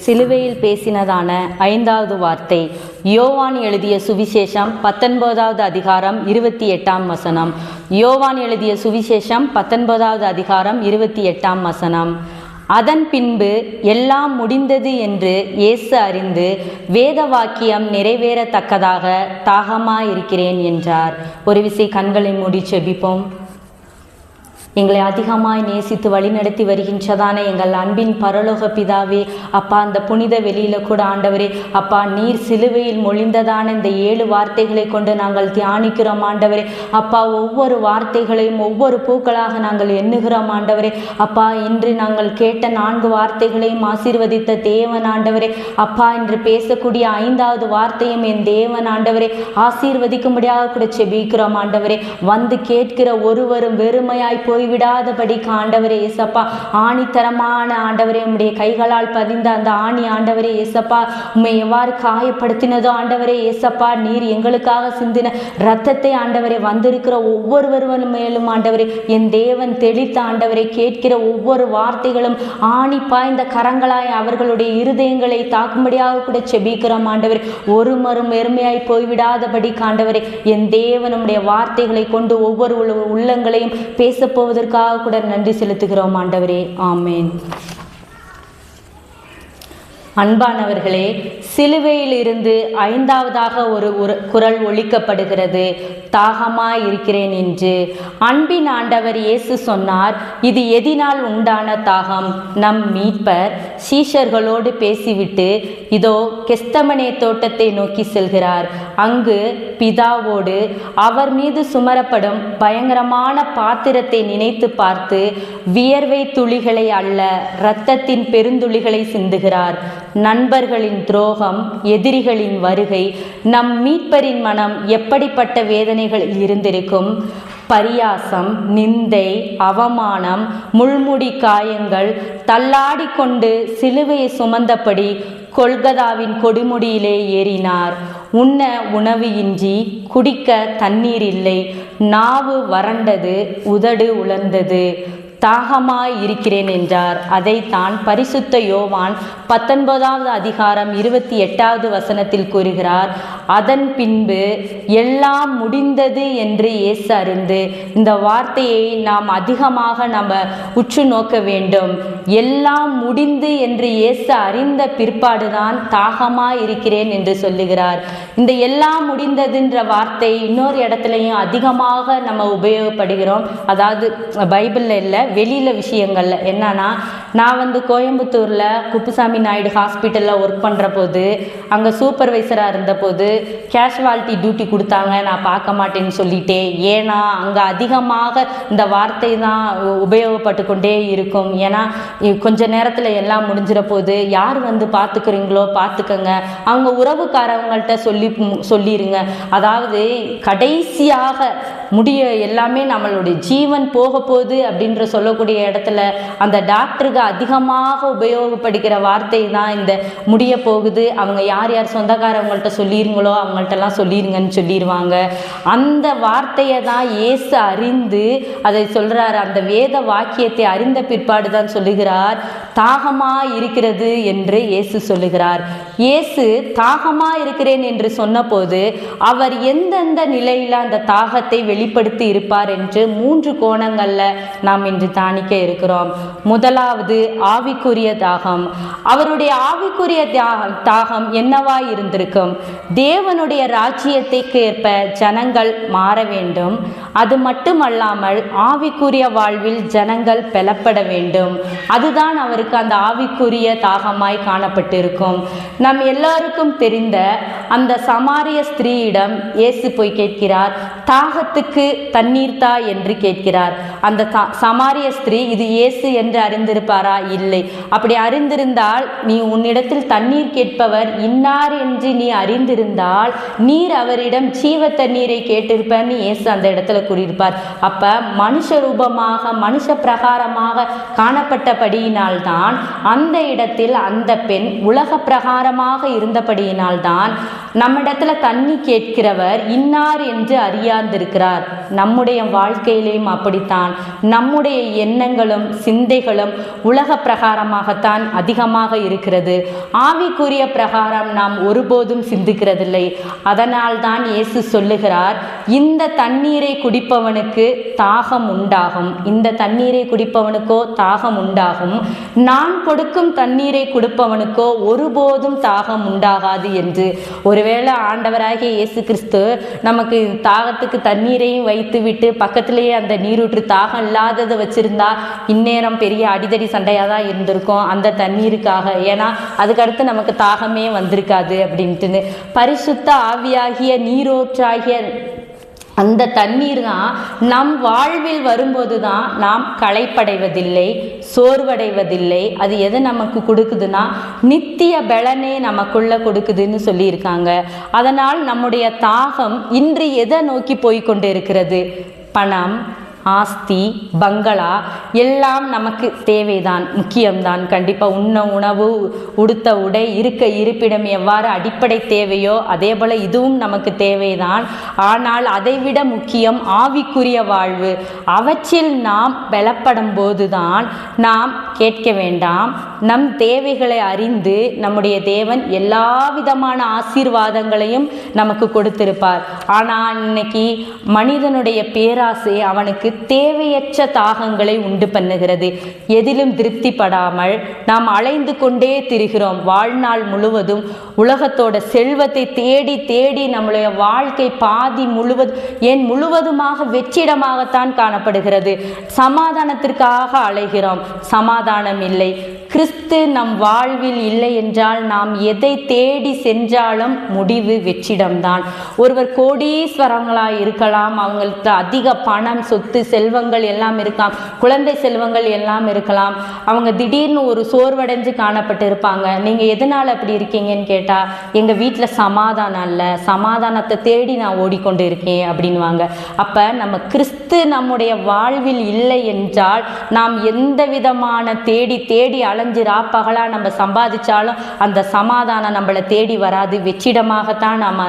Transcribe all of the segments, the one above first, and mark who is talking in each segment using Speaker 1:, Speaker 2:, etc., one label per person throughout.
Speaker 1: சிலுவையில் பேசினதான 5வது வார்த்தை. யோவான் எழுதிய சுவிசேஷம் 19வது அதிகாரம் 28ஆம் வசனம். யோவான் எழுதிய சுவிசேஷம் 19வது அதிகாரம் 28ஆம் வசனம். அதன் பின்பு எல்லாம் முடிந்தது என்று இயேசு அறிந்து வேத வாக்கியம் நிறைவேறத்தக்கதாக தாகமாயிருக்கிறேன் என்றார். ஒரு விசை கண்களை மூடி செபிப்போம். எங்களை அதிகமாய் நேசித்து வழிநடத்தி வருகின்றதான எங்கள் அன்பின் பரலோக பிதாவே, அப்பா, அந்த புனித வெளியில கூட ஆண்டவரே, அப்பா, நீர் சிலுவையில் மொழிந்ததான இந்த 7 வார்த்தைகளை கொண்டு நாங்கள் தியானிக்கிறோம் ஆண்டவரே. அப்பா, ஒவ்வொரு வார்த்தைகளையும் ஒவ்வொரு பூக்களாக நாங்கள் எண்ணுகிறோம் ஆண்டவரே. அப்பா, இன்று நாங்கள் கேட்ட 4 வார்த்தைகளையும் ஆசீர்வதித்த தேவன் ஆண்டவரே. அப்பா, இன்று பேசக்கூடிய 5வது வார்த்தையும் என் தேவன் ஆண்டவரே ஆசீர்வதிக்கும்படியாக கூட செபிக்கிறோம் ஆண்டவரே. வந்து கேட்கிற ஒருவரும் வெறுமையாய் போய் விடாதபடி ஆண்டவரே ஏசப்பா, ஆணித்தரமான ஆண்டவரே, உம்முடைய கைகளால் பதிந்த அந்த ஆணி ஆண்டவரே ஏசப்பா, உம்மை எவ்வாறு காயப்படுத்தினதோ ஆண்டவரே ஏசப்பா, நீர் எங்களுக்காக சிந்தின இரத்தத்தை ஆண்டவரே வந்திருக்கிற ஒவ்வொருவரும் மேலும் ஆண்டவரே என் தேவன் தெளித்த ஆண்டவரை கேட்கிற ஒவ்வொரு வார்த்தைகளும் ஆணி பாய்ந்த கரங்களாய் அவர்களுடைய இருதயங்களை தாக்கும்படியாக கூட செபிக்கிறோம் ஆண்டவரே. ஒரு மரும் வெறுமையாய் போய்விடாதபடி ஆண்டவரே என் தேவன் உம்முடைய வார்த்தைகளை கொண்டு ஒவ்வொரு உள்ளங்களையும் பேசப்போவது அதற்காக கூட நன்றி செலுத்துகிறோம் ஆண்டவரே. ஆமேன். அன்பானவர்களே, சிலுவையில் இருந்து 5வதாக ஒரு குரல் ஒலிக்கப்படுகிறது, தாகமாய் இருக்கிறேன் என்று. அன்பின் ஆண்டவர் இயேசு சொன்னார், இது எதினால் உண்டான தாகம்? நம் மீட்பர் சீஷர்களோடு பேசிவிட்டு இதோ கெஸ்தமனே தோட்டத்தை நோக்கி செல்கிறார். அங்கு பிதாவோடு அவர் மீது சுமரப்படும் பயங்கரமான பாத்திரத்தை நினைத்து பார்த்து வியர்வை துளிகளை அல்ல, இரத்தத்தின் பெருந்துளிகளை சிந்துகிறார். நண்பர்களின் துரோகம், எதிரிகளின் வருகை, நம் மீட்பரின் மனம் எப்படிப்பட்ட வேதனைகளில் இருந்திருக்கும்? பரியாசம், நிந்தை, அவமானம், முள்முடி காயங்கள், தள்ளாடி கொண்டு சிலுவையை சுமந்தபடி கொல்கதாவின் கொடுமுடியிலே ஏறினார். உண்ண உணவு இன்றி, குடிக்க தண்ணீர் இல்லை, நாவு வறண்டது, உதடு உலர்ந்தது, தாகமாய் இருக்கிறேன் என்றார். அதைத்தான் பரிசுத்த யோவான் 19வது அதிகாரம் 28வது வசனத்தில் கூறுகிறார். அதன் பின்பு எல்லாம் முடிந்தது என்று இயேசு அறிந்து. இந்த வார்த்தையை நாம் அதிகமாக உற்று நோக்க வேண்டும். எல்லாம் முடிந்து என்று இயேசு அறிந்த பிற்பாடுதான் தாகமாய் இருக்கிறேன் என்று சொல்லுகிறார். இந்த எல்லாம் முடிந்ததுன்ற வார்த்தை இன்னொரு இடத்துலையும் அதிகமாக நம்ம உபயோகப்படுகிறோம். அதாவது பைபிளில் இல்லை, வெளியில் விஷயங்கள்ல. என்னன்னா, நான் கோயம்புத்தூரில் குப்புசாமி நாயுடு ஹாஸ்பிட்டலில் ஒர்க் பண்ணுற போது, அங்கே சூப்பர்வைசராக இருந்தபோது கேஷுவாலிட்டி டியூட்டி கொடுத்தாங்க. நான் பார்க்க மாட்டேன்னு சொல்லிட்டேன். ஏன்னா அங்கே அதிகமாக இந்த வார்த்தை தான் உபயோகப்பட்டு கொண்டே இருக்கும். ஏன்னா கொஞ்ச நேரத்தில் எல்லாம் முடிஞ்சிட போது, யார் பார்த்துக்கிறீங்களோ பார்த்துக்கங்க, அவங்க உறவுக்காரவங்கள்ட்ட சொல்லிடுங்க. அதாவது கடைசியாக முடிய எல்லாமே நம்மளுடைய ஜீவன் போக போகுது அப்படின்ற சொல்லக்கூடிய இடத்துல அந்த டாக்டருக்கு அதிகமாக உபயோகப்படுகிற வார்த்தை தான் இந்த முடிய போகுது, அவங்க யார் யார் சொந்தக்காரவங்கள்ட்ட சொல்லிருங்களோ அவங்கள்ட்டெல்லாம் சொல்லிருங்கன்னு சொல்லிடுவாங்க. அந்த வார்த்தையை தான் இயேசு அறிந்து அதை சொல்றார். அந்த வேத வாக்கியத்தை அறிந்த பிற்பாடு தான் சொல்லுகிறார், தாகமா இருக்கிறது என்று இயேசு சொல்லுகிறார். இயேசு தாகமா இருக்கிறேன் என்று சொன்னபோது அவர் எந்தெந்த நிலையில் அந்த தாகத்தை வெளிப்படுத்தி இருப்பார் என்று 3 கோணங்கள்ல நாம் இன்று தானிக்க இருக்கிறோம். முதலாவது ஆவிக்குரிய தாகம். அவருடைய ஆவிக்குரிய தாகம் என்னவாய் இருந்திருக்கும்? தேவனுடைய ராஜ்யத்திற்கு ஏற்ப ஜனங்கள் மாற வேண்டும். அது மட்டுமல்லாமல் ஆவிக்குரிய வாழ்வில் ஜனங்கள் பெலப்பட வேண்டும். அதுதான் அவருக்கு அந்த ஆவிக்குரிய தாகமாய் காணப்பட்டிருக்கும். நம் எல்லாருக்கும் தெரிந்த அந்த சமாரிய ஸ்திரீயிடம் இயேசு போய் கேட்கிறார், தாகத்துக்கு தண்ணீர் தா என்று கேட்கிறார். அந்த சமாரிய ஸ்திரீ இது இயேசு என்று அறிந்திருப்பாரா? இல்லை. அப்படி அறிந்திருந்தால், நீ உன்னிடத்தில் தண்ணீர் கேட்பவர் இன்னார் என்று நீ அறிந்திருந்தால் நீர் அவரிடம் ஜீவ தண்ணீரை கேட்டிருப்பன்னு இயேசு அந்த இடத்துல கூறியிருப்பார். அப்ப மனுஷ ரூபமாக மனுஷ பிரகாரமாக காணப்பட்டபடியினால்தான் அந்த இடத்தில் அந்த பெண் உலக பிரகாரமாக இருந்தபடியினால்தான் நம்மிடத்துல தண்ணி கேட்கிறவர் இன்னார் என்று அறியாதிருக்கிறார். நம்முடைய வாழ்க்கையிலேயும் அப்படித்தான். நம்முடைய எண்ணங்களும் சிந்தைகளும் உலக பிரகாரமாகத்தான் அதிகமாக இருக்கிறது. ஆவிக்குரிய பிரகாரம் நாம் ஒருபோதும் சிந்திக்கிறதில்லை. அதனால்தான் இயேசு சொல்லுகிறார், இந்த தண்ணீரை குடிப்பவனுக்கு தாகம் உண்டாகும், இந்த தண்ணீரை குடிப்பவனுக்கோ தாகம் உண்டாகும், நான் கொடுக்கும் தண்ணீரை குடிப்பவனுக்கோ ஒருபோதும் தாகம் உண்டாகாது என்று. ஒருவேளை ஆண்டவராகிய இயேசு கிறிஸ்து நமக்கு தாகத்துக்கு தண்ணீரையும் வைத்து விட்டு பக்கத்திலேயே அந்த நீரூற்று தாகம் இல்லாததை வச்சிருந்தா இந்நேரம் பெரிய அடிதடி சண்டையாக தான் இருந்திருக்கும் அந்த தண்ணீருக்காக. ஏன்னா அதுக்கடுத்து நமக்கு தாகமே வந்திருக்காது அப்படின்ட்டு. பரிசுத்த ஆவியாகிய நீரூற்றாகிய அந்த தண்ணீர் தான் நம் வாழ்வில் வரும்போது தான் நாம் களைப்படைவதில்லை, சோர்வடைவதில்லை. அது எது நமக்கு கொடுக்குதுன்னா நித்திய பலனே நமக்குள்ள கொடுக்குதுன்னு சொல்லியிருக்காங்க. அதனால் நம்முடைய தாகம் இன்று எதை நோக்கி போய்கொண்டு இருக்கிறது? பணம், ஆஸ்தி, பங்களா எல்லாம் நமக்கு தேவைதான், முக்கியம்தான். கண்டிப்பாக உண்ண உணவு, உடுத்த உடை, இருக்க இருப்பிடம் எவ்வாறு அடிப்படை தேவையோ அதே போல் இதுவும் நமக்கு தேவைதான். ஆனால் அதைவிட முக்கியம் ஆவிக்குரிய வாழ்வு. அவற்றில் நாம் பலப்படும் போதுதான் நாம் கேட்க வேண்டாம், நம் தேவைகளை அறிந்து நம்முடைய தேவன் எல்லா விதமான ஆசீர்வாதங்களையும் நமக்கு கொடுத்திருப்பார். ஆனால் இன்னைக்கு மனிதனுடைய பேராசை அவனுக்கு தேவையற்ற தாகங்களை உண்டு பண்ணுகிறது. எதிலும் திருப்திப்படாமல் நாம் அலைந்து கொண்டே திரிகிறோம். வாழ்நாள் முழுவதும் உலகத்தோட செல்வத்தை தேடி தேடி நம்முடைய வாழ்க்கை பாதி முழுவதுமாக வெற்றிடமாகத்தான் காணப்படுகிறது. சமாதானத்திற்காக அலைகிறோம், சமாதானம் இல்லை. கிறிஸ்து நம் வாழ்வில் இல்லை என்றால் நாம் எதை தேடி சென்றாலும் முடிவு வெற்றிடம்தான். ஒருவர் கோடீஸ்வரங்களாக இருக்கலாம், அவங்களுக்கு அதிக பணம், சொத்து, செல்வங்கள் எல்லாம் இருக்கலாம், குழந்தை செல்வங்கள் எல்லாம் இருக்கலாம். அவங்க திடீர்னு ஒரு சோர்வடைஞ்சு காணப்பட்டு இருப்பாங்க. நீங்கள் எதனால் அப்படி இருக்கீங்கன்னு கேட்டால், எங்கள் வீட்டில் சமாதானம் இல்லை, சமாதானத்தை தேடி நான் ஓடிக்கொண்டு இருக்கேன் அப்படின்வாங்க. அப்போ நம்ம கிறிஸ்து நம்முடைய வாழ்வில் இல்லை என்றால் நாம் எந்த விதமான தேடி தேடி அலைஞ்சு ராப்பகலாக நம்ம சம்பாதிச்சாலும் அந்த சமாதானம் நம்மளை தேடி வராது. வெற்றிடமாகத்தான் நாம்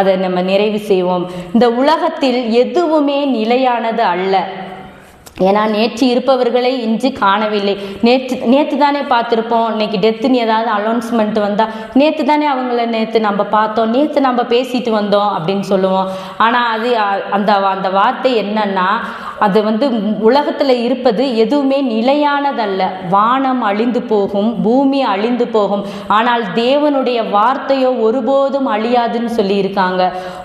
Speaker 1: அதை நம்ம நிறைவு செய்வோம். இந்த உலகத்தில் எதுவுமே நிலையானது அல்ல. ஏன்னா நேற்று இருப்பவர்களை இன்று காணவில்லை. நேற்று தானே பார்த்துருப்போம். இன்னைக்கு டெத்துன்னு ஏதாவது அனௌன்ஸ்மெண்ட் வந்தால் நேற்று தானே அவங்கள நேற்று நம்ம பார்த்தோம், நேற்று நம்ம பேசிட்டு வந்தோம் அப்படின்னு சொல்லுவோம். ஆனால் அது அந்த வார்த்தை என்னன்னா, அது உலகத்தில் இருப்பது எதுவுமே நிலையானதல்ல. வானம் அழிந்து போகும், பூமி அழிந்து போகும், ஆனால் தேவனுடைய வார்த்தையோ ஒருபோதும் அழியாதுன்னு சொல்லியிருக்காங்க.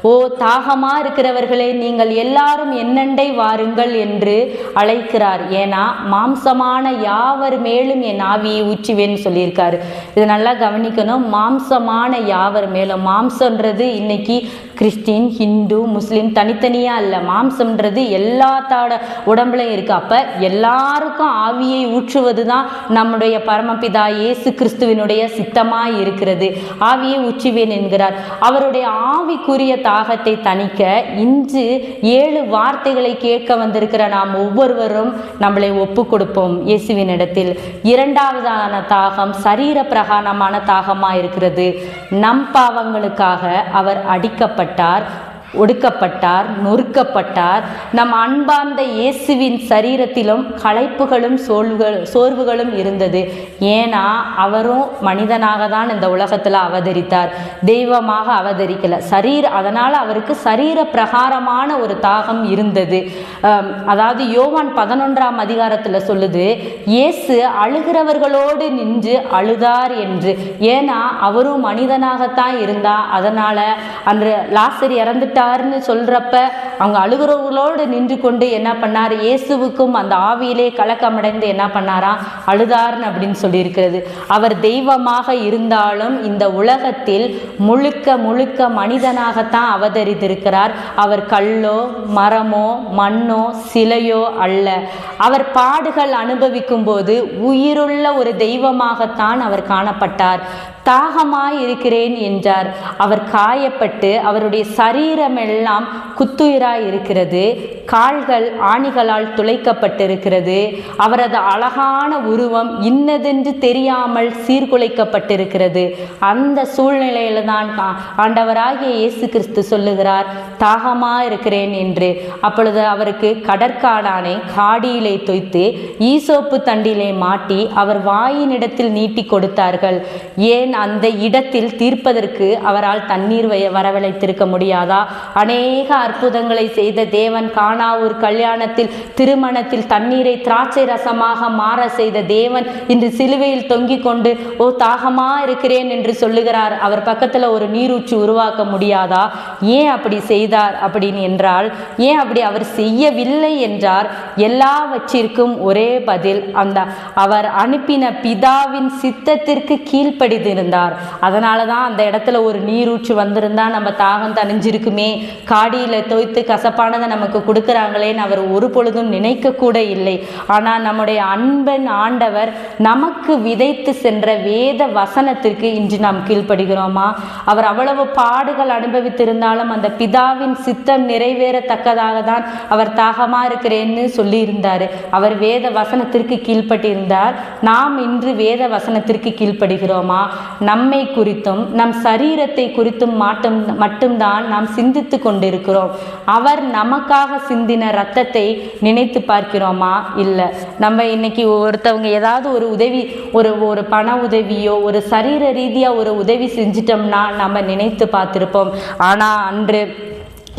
Speaker 1: ஓ தாகமாக இருக்கிறவர்களே, நீங்கள் எல்லாரும் என்னண்டை வாருங்கள் என்று அழைக்கிறார். ஏன்னா மாம்சமான யாவர் மேலும் என் ஆவியை ஊற்றுவேன்னு சொல்லியிருக்காரு. இது நல்லா கவனிக்கணும். மாம்சமான யாவர் மேலும், மாம்சன்றது இன்னைக்கு கிறிஸ்டின், ஹிந்து, முஸ்லீம் தனித்தனியாக இல்லை. மாம்சம்ன்றது எல்லாத்தோட உடம்புலையும் இருக்கு. அப்போ எல்லாருக்கும் ஆவியை ஊற்றுவது தான் நம்முடைய பரமபிதா இயேசு கிறிஸ்துவினுடைய சித்தமாய் இருக்கிறது. ஆவியை ஊற்றுவேன் என்கிறார். அவருடைய ஆவிக்குரிய தாகத்தை தணிக்க இன்று 7 வார்த்தைகளை கேட்க வந்திருக்கிற நாம் ஒவ்வொருவரும் நம்மளை ஒப்பு கொடுப்போம் இயேசுவின் இடத்தில். 2வதான தாகம் சரீர பிரகாரமான தாகமாக இருக்கிறது. நம் பாவங்களுக்காக அவர் அடிக்கப்பட்டார், ஒடுக்கப்பட்டார், நொறுக்கப்பட்டார். நம் அன்பார்ந்த இயேசுவின் சரீரத்திலும் களைப்புகளும் சோர்வுகளும் இருந்தது. ஏன்னா அவரும் மனிதனாக தான் இந்த உலகத்தில் அவதரித்தார், தெய்வமாக அவதரிக்கல. அதனால் அவருக்கு சரீர பிரகாரமான ஒரு தாகம் இருந்தது. அதாவது யோவான் 11ஆம் அதிகாரத்தில் சொல்லுது, இயேசு அழுகிறவர்களோடு நின்று அழுதார் என்று. ஏன்னா அவரும் மனிதனாகத்தான் இருந்தா. அதனால அன்று லாசர் இறந்துட்டார் சொல்றப்ப அவங்க அழுகிறவர்களோடு நின்று கொண்டு என்ன பண்ணார், இயேசுவுக்கும் அந்த ஆவியிலே கலக்கமடைந்து என்ன பண்ணாராம், அழுதார்னு அப்படின்னு சொல்லியிருக்கிறது. அவர் தெய்வமாக இருந்தாலும் இந்த உலகத்தில் முழுக்க முழுக்க மனிதனாகத்தான் அவதரித்திருக்கிறார். அவர் கல்லோ மரமோ மண்ணோ சிலையோ அல்ல. அவர் பாடுகள் அனுபவிக்கும் போது உயிருள்ள ஒரு தெய்வமாகத்தான் அவர் காணப்பட்டார். தாகமாய் இருக்கிறேன் என்றார். அவர் காயப்பட்டு அவருடைய சரீரமெல்லாம் குத்துயிராய் இருக்கிறது. கால்கள் ஆணிகளால் துளைக்கப்பட்டிருக்கிறது. அவரது அழகான உருவம் இன்னதென்று தெரியாமல் சீர்குலைக்கப்பட்டிருக்கிறது. அந்த சூழ்நிலையில தான் ஆண்டவராகிய இயேசு கிறிஸ்து சொல்லுகிறார், தாகமாய் இருக்கிறேன் என்று. அப்பொழுது அவருக்கு கடற்காடானை காடியிலே தோய்த்து ஈசோப்பு தண்டிலே மாட்டி அவர் வாயினிடத்தில் நீட்டி கொடுத்தார்கள். ஏன் அந்த இடத்தில் தீர்ப்பதற்கு அவரால் தண்ணீர் வரவழைத்திருக்க முடியாதா? அநேக அற்புதங்களை செய்த தேவன் கானாவூர் கல்யாணத்தில் திருமணத்தில் தண்ணீரை திராட்சை ரசமாக மாற செய்த தேவன் இன்று சிலுவையில் தொங்கிக் கொண்டு ஓ தாகமா இருக்கிறேன் என்று சொல்லுகிறார். அவர் பக்கத்தில் ஒரு நீரூற்று உருவாக்க முடியாதா? ஏன் அப்படி செய்தார் அப்படின்னு என்றால், ஏன் அப்படி அவர் செய்யவில்லை என்றார்? எல்லாவற்றிற்கும் ஒரே பதில், அந்த அவர் அனுப்பின பிதாவின் சித்தத்திற்கு கீழ்ப்படிந்திருந்தார். அதனால தான் அந்த இடத்துல ஒரு நீரூற்று வந்திருந்தா நம்ம தாகம் தணிஞ்சிருக்குமே, காடியில தோய்த்து கசப்பானதை நமக்கு கொடுக்குறாங்களேன்னு அவர் ஒரு பொழுதும் நினைக்க கூட இல்லை. ஆனால் நம்முடைய அன்பன் ஆண்டவர் நமக்கு விதைத்து சென்ற வேத வசனத்திற்கு இன்று நாம் கீழ்ப்படுகிறோமா? அவர் அவ்வளவு பாடுகள் அனுபவித்திருந்தாலும் அந்த பிதாவின் சித்தம் நிறைவேறத்தக்கதாக தான் அவர் தாகமா இருக்கிறேன்னு சொல்லி இருந்தார். அவர் வேத வசனத்திற்கு கீழ்ப்பட்டிருந்தார். நாம் இன்று வேத வசனத்திற்கு கீழ்ப்படுகிறோமா? நம்மை குறித்தும் நம் சரீரத்தை குறித்தும் மட்டும்தான் நாம் சிந்தித்து கொண்டிருக்கிறோம். அவர் நமக்காக சிந்தின ரத்தத்தை நினைத்து பார்க்கிறோமா? இல்லை. நம்ம இன்னைக்கு ஒருத்தவங்க ஏதாவது ஒரு உதவி, ஒரு பண உதவியோ ஒரு சரீர ரீதியாக ஒரு உதவி செஞ்சிட்டோம்னா நம்ம நினைத்து பார்த்திருப்போம். ஆனால் அன்று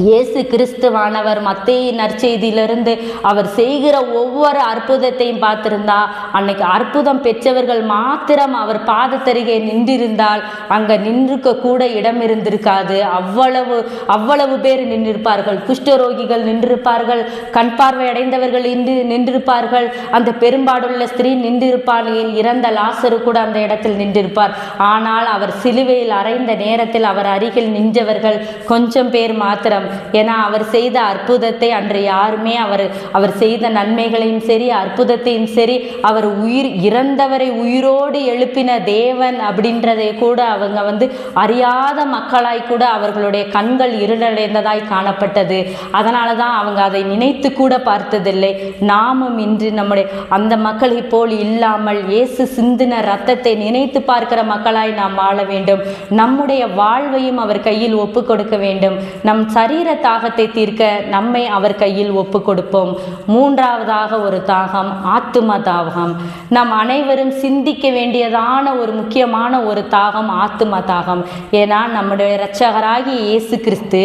Speaker 1: இயேசு கிறிஸ்துவானவர் மத்தேயு நற்செய்தியிலிருந்து அவர் செய்கிற ஒவ்வொரு அற்புதத்தையும் பார்த்திருந்தா, அன்னைக்கு அற்புதம் பெற்றவர்கள் மாத்திரம் அவர் பாதத்தருகே நின்றிருந்தால் அங்கே நின்றுக்க கூட இடம் இருந்திருக்காது. அவ்வளவு பேர் நின்றிருப்பார்கள். குஷ்டரோகிகள் நின்றிருப்பார்கள், கண் பார்வை அடைந்தவர்கள் நின்றிருப்பார்கள், அந்த பெரும்பாடுள்ள ஸ்திரீ நின்றிருப்பாள், இறந்த லாசரு கூட அந்த இடத்தில் நின்றிருப்பார். ஆனால் அவர் சிலுவையில் அறைந்த நேரத்தில் அவர் அருகில் நின்றவர்கள் கொஞ்சம் பேர் மாத்திரம். ஏன்னா அவர் செய்த அற்புதத்தை அன்று யாருமே அவர் செய்த நன்மைகளையும் சரி அற்புதத்தையும் சரி, அவர் இறந்தவரை உயிரோடு எழுப்பின தேவன் அப்படின்றதை கூட அவங்க அறியாத மக்களாய் கூட அவர்களுடைய கண்கள் இருளடைந்ததாய் காணப்பட்டது. அதனால தான் அவங்க அதை நினைத்து கூட பார்த்ததில்லை. நாமும் இன்று நம்முடைய அந்த மக்களை போல் இல்லாமல் இயேசு சிந்தின ரத்தத்தை நினைத்து பார்க்கிற மக்களாய் நாம் வாழ வேண்டும். நம்முடைய வாழ்வையும் அவர் கையில் ஒப்பு கொடுக்க வேண்டும். நம் சரீர தாகத்தை தீர்க்க நம்மை அவர் கையில் ஒப்பு கொடுப்போம். மூன்றாவதாக ஒரு தாகம், ஆத்தும தாகம். நாம் அனைவரும் சிந்திக்க வேண்டியதான ஒரு முக்கியமான ஒரு தாகம் ஆத்தும தாகம். ஏன்னா நம்முடைய இரட்சகராகிய இயேசு கிறிஸ்து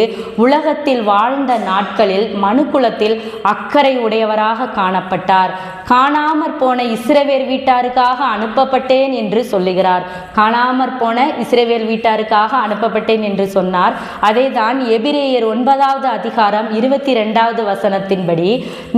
Speaker 1: உலகத்தில் வாழ்ந்த நாட்களில் மனுக்குலத்தில் அக்கறை உடையவராக காணப்பட்டார். காணாமற் போன இஸ்ரவேல் வீட்டாருக்காக அனுப்பப்பட்டேன் என்று சொல்லுகிறார். காணாமற் போன இஸ்ரவேல் வீட்டாருக்காக அனுப்பப்பட்டேன் என்று சொன்னார். அதை தான் எபிரேயர் 9வது அதிகாரம் 22வது வசனத்தின்படி,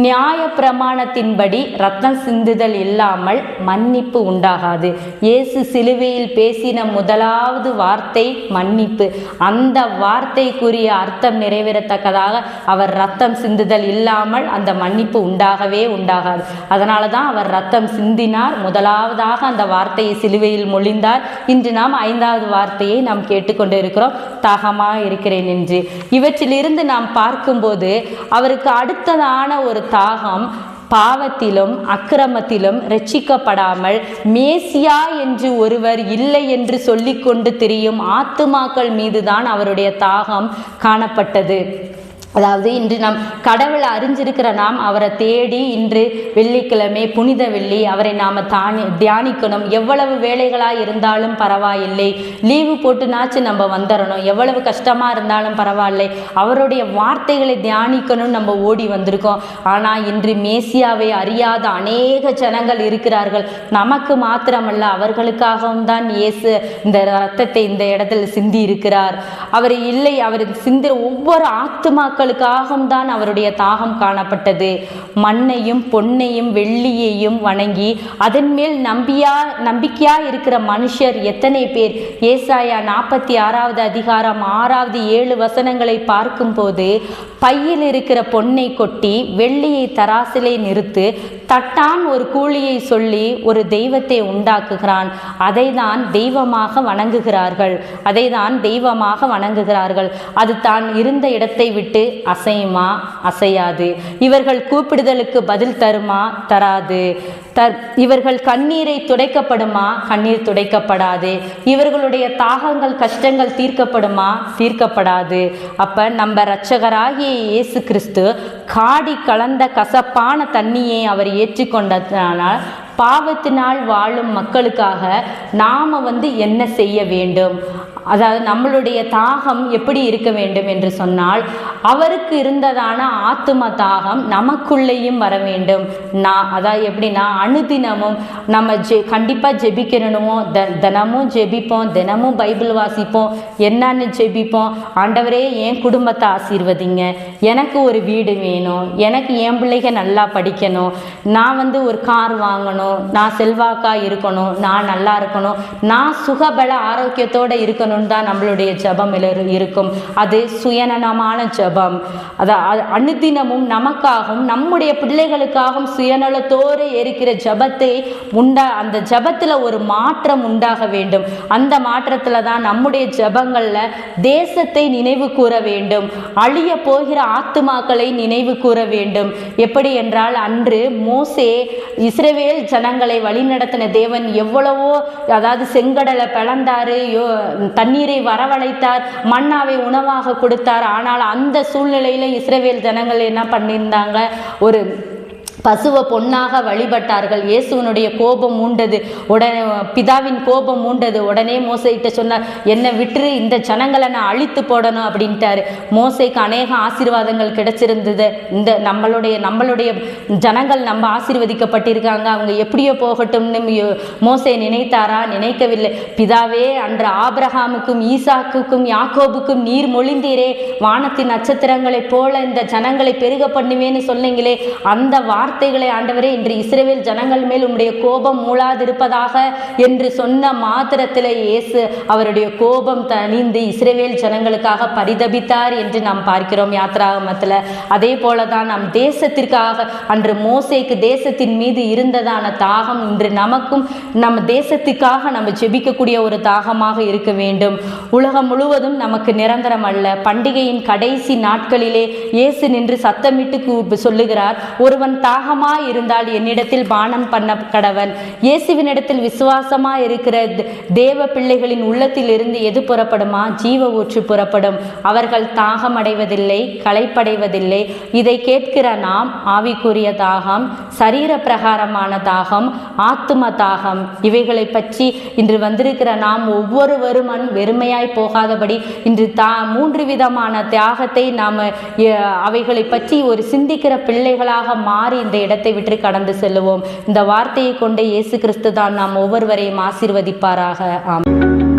Speaker 1: நியாய பிரமாணத்தின்படி ரத்தம் சிந்துதல் இல்லாமல் மன்னிப்பு உண்டாகாது. இயேசு சிலுவையில் பேசின முதலாவது வார்த்தை மன்னிப்பு. அந்த வார்த்தைக்குரிய அர்த்தம் நிறைவேறத்தக்கதாக அவர் ரத்தம் சிந்துதல் இல்லாமல் அந்த மன்னிப்பு உண்டாகவே உண்டாகாது. அதனால தான் அவர் ரத்தம் சிந்தினார். முதலாவதாக அந்த வார்த்தையை சிலுவையில் மொழிந்தார். இன்று நாம் 5வது வார்த்தையை நாம் கேட்டுக்கொண்டு இருக்கிறோம், தாகமா இருக்கிறேன் என்று. இவற்றிலிருந்து நாம் பார்க்கும்போது அவருக்கு அடுத்ததான ஒரு தாகம், பாவத்திலும் அக்கிரமத்திலும் ரட்சிக்கப்படாமல் மேசியா என்று ஒருவர் இல்லை என்று சொல்லிக்கொண்டு திரியும் ஆத்துமாக்கள் மீதுதான் அவருடைய தாகம் காணப்பட்டது. அதாவது இன்று நாம் கடவுளை அறிஞ்சிருக்கிற நாம் அவரை தேடி இன்று வெள்ளிக்கிழமை புனித வெள்ளி அவரை நாம் தியானிக்கணும். எவ்வளவு வேலைகளாக இருந்தாலும் பரவாயில்லை, லீவு போட்டுனாச்சு நம்ம வந்துடணும். எவ்வளவு கஷ்டமாக இருந்தாலும் பரவாயில்லை, அவருடைய வார்த்தைகளை தியானிக்கணும்னு நம்ம ஓடி வந்திருக்கோம். ஆனால் இன்று மேசியாவை அறியாத அநேக ஜனங்கள் இருக்கிறார்கள். நமக்கு மாத்திரமல்ல, அவர்களுக்காகவும் தான் இயேசு இந்த ரத்தத்தை இந்த இடத்துல சிந்தி இருக்கிறார். அவர் இல்லை, அவர் சிந்திர ஒவ்வொரு ஆத்துமாக்கள் ஆத்துமாக்களுக்காகவும் தான் அவருடைய தாகம் காணப்பட்டது. மண்ணையும் பொன்னையும் வெள்ளியையும் வணங்கி அதன் மேல் நம்பிக்கையா இருக்கிற மனுஷர் எத்தனை பேர்? ஏசாயா 46வது அதிகாரம் 6வது 7 வசனங்களை பார்க்கும்போது, பையில் இருக்கிற பொன்னை கொட்டி வெள்ளியை தராசிலே நிறுத்து, தட்டான் ஒரு கூலியை சொல்லி ஒரு தெய்வத்தை உண்டாக்குகிறான், அதை தான் தெய்வமாக வணங்குகிறார்கள், அதை தான் தெய்வமாக வணங்குகிறார்கள். அது தான் இருந்த இடத்தை விட்டு அசையுமா? அசையாது. இவர்கள் கூப்பிடுதலுக்கு பதில் தருமா? தராது. இவர்கள் கண்ணீரை துடைக்கப்படுமா? கண்ணீர் துடைக்கப்படாது. இவர்களுடைய தாகங்கள் கஷ்டங்கள் தீர்க்கப்படுமா? தீர்க்கப்படாது. அப்ப நம்ம இரட்சகராகிய இயேசு கிறிஸ்து காடி கலந்த கசப்பான தண்ணியை அவர் ஏற்றுக்கொண்டதனால் பாவத்தினால் வாழும் மக்களுக்காக நாம் என்ன செய்ய வேண்டும்? அதாவது நம்மளுடைய தாகம் எப்படி இருக்க வேண்டும் என்று சொன்னால், அவருக்கு இருந்ததான ஆத்தும தாகம் நமக்குள்ளேயும் வர வேண்டும். அதாவது எப்படின்னா, அனுதினமும் நம்ம கண்டிப்பாக ஜெபிக்கணுமோ, தினமும் ஜெபிப்போம், தினமும் பைபிள் வாசிப்போம், என்னன்னு ஜெபிப்போம். ஆண்டவரே என் குடும்பத்தை ஆசீர்வதிங்க, எனக்கு ஒரு வீடு வேணும், எனக்கு என் பிள்ளைங்க நல்லா படிக்கணும், நான் ஒரு கார் வாங்கணும், நான் செல்வாக்காக இருக்கணும், நான் நல்லா இருக்கணும், நான் சுகபல ஆரோக்கியத்தோடு இருக்கணும் தான் நம்மளுடைய ஜெபம் இருக்கும். அது சுயநலமான ஜெபம். அனுதினமும் நமக்காகவும் நம்முடைய பிள்ளைகளுக்காகவும் சுயநலத்தோடு இருக்கிற ஜெபத்தை அந்த ஜெபத்தில் ஒரு மாற்றம் உண்டாக வேண்டும். அந்த மாற்றத்தில் தான் நம்முடைய ஜெபங்களில் தேசத்தை நினைவு கூற வேண்டும், அழிய போகிற ஆத்துமாக்களை நினைவு கூற வேண்டும். எப்படி என்றால், அன்று மோசே இஸ்ரவேல் ஜனங்களை வழிநடத்தின தேவன் எவ்வளவோ, அதாவது செங்கடலை பிளந்தாரு, தண்ணீரை வரவழைத்தார், மன்னாவை உணவாக கொடுத்தார். ஆனால் அந்த சூழ்நிலையில இஸ்ரவேல் ஜனங்கள் என்ன பண்ணியிருந்தாங்க? ஒரு பசுவை பொன்னாக வழிபட்டார்கள். இயேசுவனுடைய கோபம் மூண்டது. உடனே பிதாவின் கோபம் மூண்டது. உடனே மோசைகிட்ட சொன்னார், என்னை விட்டு இந்த ஜனங்களை நான் அழித்து போடணும் அப்படின்ட்டாரு. மோசைக்கு அநேக ஆசீர்வாதங்கள் கிடைச்சிருந்தது. இந்த நம்மளுடைய ஜனங்கள் நம்ம ஆசீர்வதிக்கப்பட்டிருக்காங்க, அவங்க எப்படியோ போகட்டும்னு மோசை நினைத்தாரா? நினைக்கவில்லை. பிதாவே, அன்று ஆபிரகாமுக்கும் ஈசாக்குக்கும் யாக்கோபுக்கும் நீர் மொழிந்தீரே, வானத்தின் நட்சத்திரங்களைப் போல இந்த ஜனங்களை பெருக பண்ணுவேன்னு சொன்னீங்களே, அந்த வார்த்தைகளை ஆண்டவரே இன்று இஸ்ரவேல் ஜனங்கள் மேல் உம்முடைய கோபம் மூளாதிருப்பதாக என்று சொன்ன மாத்திரத்தில் இயேசு அவருடைய கோபம் தணிந்து இஸ்ரவேல் ஜனங்களுக்காக பரிதபித்தார் என்று நாம் பார்க்கிறோம் யாத்திராகமத்தில். அதே போலதான் நம் தேசத்திற்காக அன்று மோசேக்கு தேசத்தின் மீது இருந்ததான தாகம் இன்று நமக்கும் நம்ம தேசத்துக்காக நம்ம ஜெபிக்கக்கூடிய ஒரு தாகமாக இருக்க வேண்டும். உலகம் முழுவதும் நமக்கு நிரந்தரம் அல்ல. பண்டிகையின் கடைசி நாட்களிலே இயேசு நின்று சத்தமிட்டு சொல்லுகிறார், ஒருவன் தாகமாய் இருந்தால் என்னிடத்தில் பானம் பண்ண கடவன். இயேசுவினிடத்தில் விசுவாசமாய் இருக்கிற தேவ பிள்ளைகளின் உள்ளத்தில் இருந்து எது புறப்படுமா? ஜீவ ஊற்று புறப்படும். அவர்கள் தாகம் அடைவதில்லை, களைப்படைவதில்லை. இதை கேட்கிற நாம் ஆவிக்குரிய தாகம், சரீர பிரகாரமான தாகம், ஆத்தும தாகம், இவைகளை பற்றி இன்று வந்திருக்கிற நாம் ஒவ்வொருவரும் வெறுமையாய் போகாதபடி இன்று 3 விதமான தியாகத்தை நாம் அவைகளை பற்றி ஒரு சிந்திக்கிற பிள்ளைகளாக மாறி இந்த இடத்தை விட்டு கடந்து செல்லுவோம். இந்த வார்த்தையை கொண்டு இயேசு கிறிஸ்து தான் நாம் ஒவ்வொருவரையும் ஆசீர்வதிப்பாராக. ஆமென்.